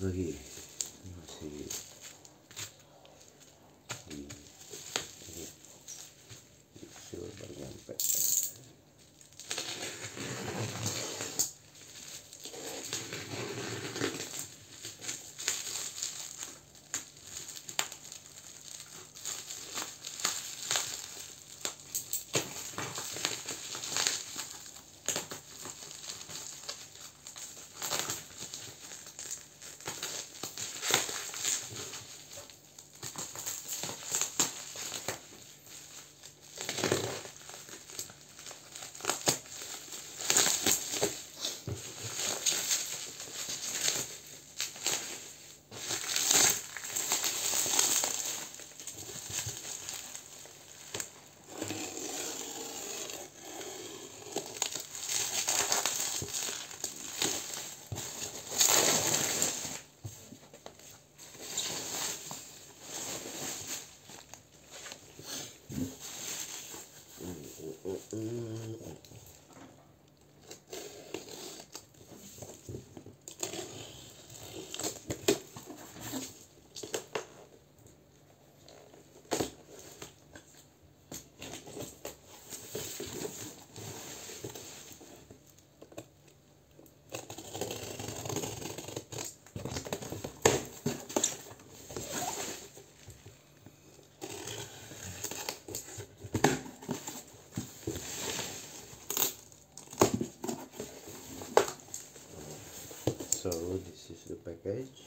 lagi masih di ini baru nyampe. So this is the package.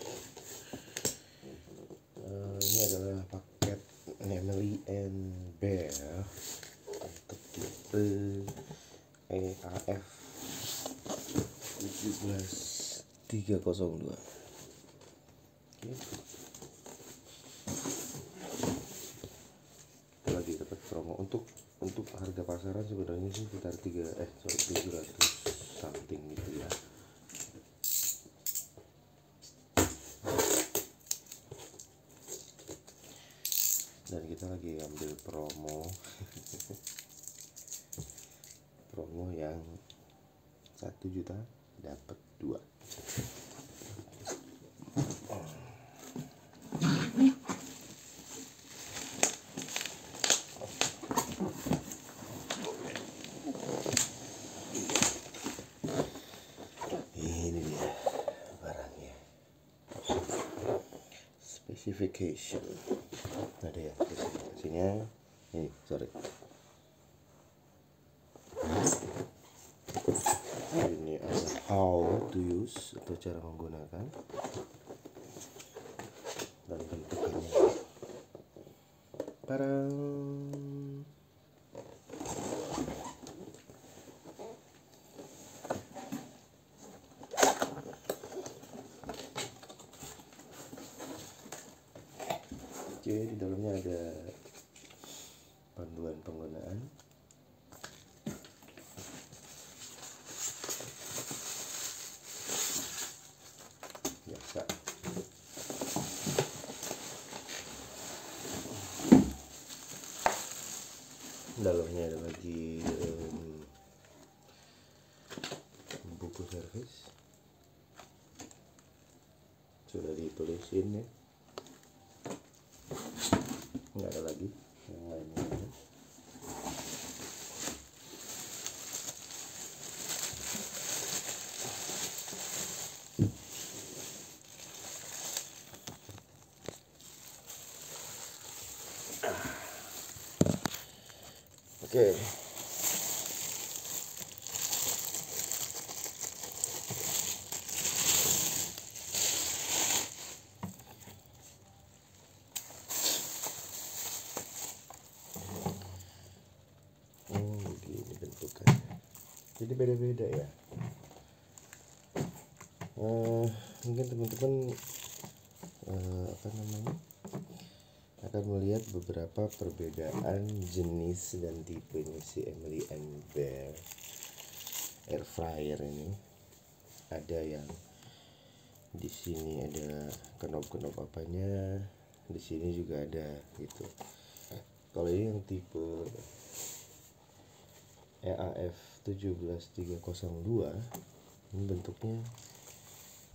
Ini adalah paket Emily and Bear untuk tipe EAF 17302. Lagi dapat promo untuk harga pasaran sebenarnya sih sekitar 700 something gitu ya. Dan kita lagi ambil promo promo yang 1 juta dapat 2. Ini dia barangnya, specification. Ada ya spesifikasinya ini, sorry, ini ada how to use atau cara menggunakan dan bentukannya. Barang di dalamnya ada panduan penggunaan, biasa. Dalamnya ada lagi buku servis, sudah ditulisin ya. Nggak ada lagi yang lainnya. Oke. Jadi beda-beda ya. Mungkin teman-teman akan melihat beberapa perbedaan jenis dan tipenya si Emily and Bear air fryer ini. Ada yang di sini ada knob-knob apanya, di sini juga ada gitu. Kalau ini yang tipe EAF 17302 ini bentuknya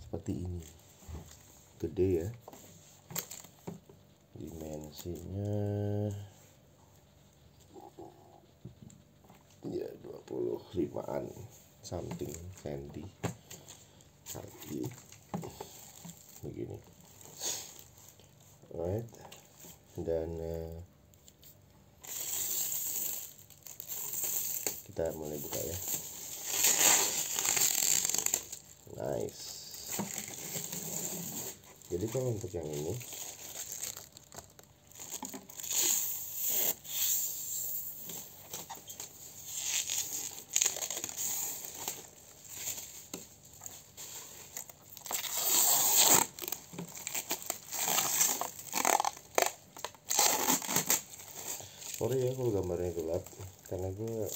seperti ini. gede ya, dimensinya ya 25-an something cm kaki begini. Alright, dan kita mulai buka ya. Nice. Jadi kalau untuk yang ini sorry ya kalau gambarnya gelap, karena gue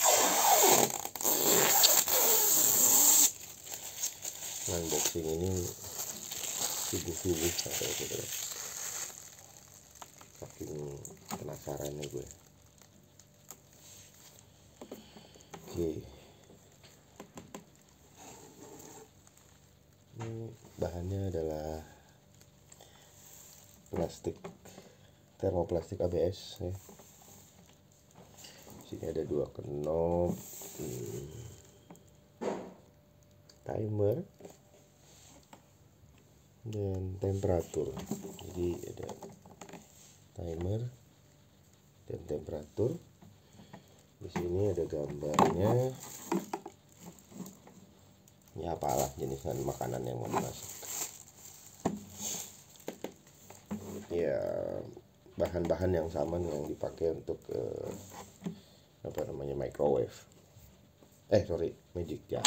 unboxing ini subuh-subuh sampai gitu, saking penasarannya gue. Oke, ini bahannya adalah plastik, termoplastik ABS ya. Sini ada 2 knob, timer dan temperatur. Jadi ada timer dan temperatur. Di sini ada gambarnya. Ini apalah jenis makanan yang mau dimasak. Ya, bahan-bahan yang sama yang dipakai untuk microwave. Magic jar.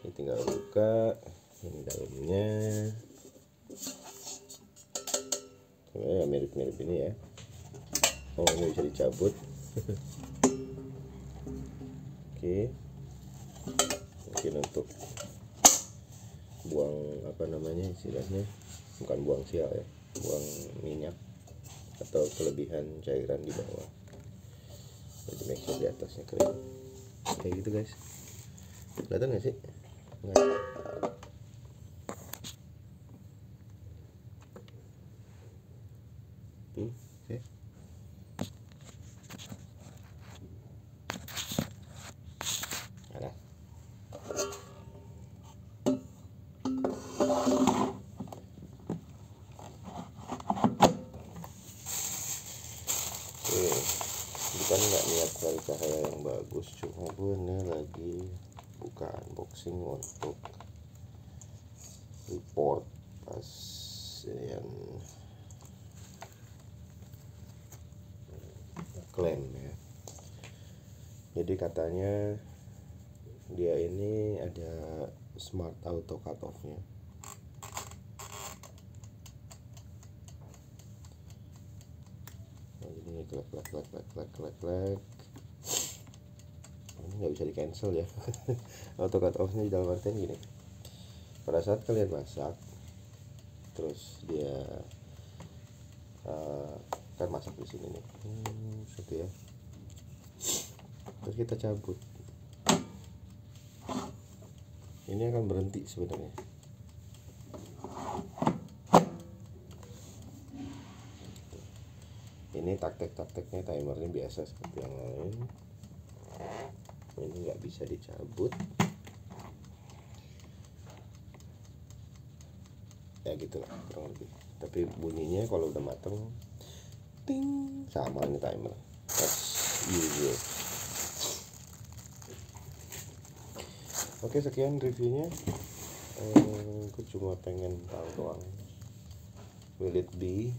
Ini tinggal buka, ini dalamnya. Mirip-mirip ini ya. Oh, ini bisa dicabut. Oke. Mungkin untuk buang istilahnya, bukan buang sial ya, buang minyak atau kelebihan cairan di bawah. Jadi make sure di atasnya kering. Kayak gitu guys. Kelihatan nggak sih? Nggak. Oke. Ada. Bukan nggak niat cari cahaya yang bagus, cuma gue ini lagi buka unboxing untuk report pas yang klaim ya. Jadi katanya dia ini ada smart auto cut off nya. Ini klek. Ini nggak bisa di cancel ya. Auto cut off nya dalam artian gini, pada saat kalian masak terus dia kan masak di sini nih, gitu ya, terus kita cabut, ini akan berhenti sebenarnya. Ini takteknya timernya biasa seperti yang lain. Ini nggak bisa dicabut ya, gitulah kurang lebih. Tapi bunyinya kalau udah mateng ting, sama nih timer as usual. Oke, sekian reviewnya. Aku cuma pengen tahu doang, will it be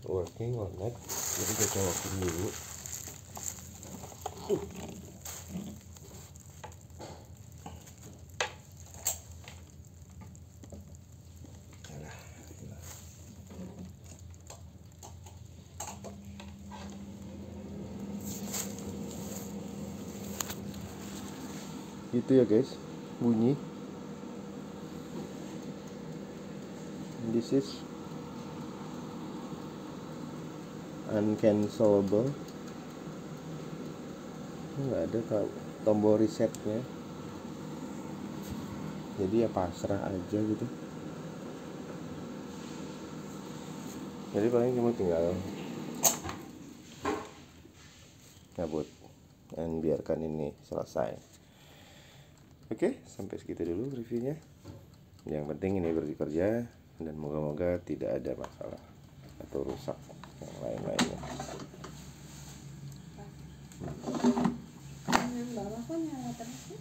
working or not. Jadi kita colokin dulu. Gitu ya guys, bunyi. This is uncancelable. Nggak ada tombol resetnya, jadi ya pasrah aja gitu. Jadi paling cuma tinggal ngabut dan biarkan ini selesai. Oke, sampai segitu dulu reviewnya. Yang penting ini bekerja dan moga-moga tidak ada masalah atau rusak yang lain-lainnya. Yang bawah kok nyala terus ya?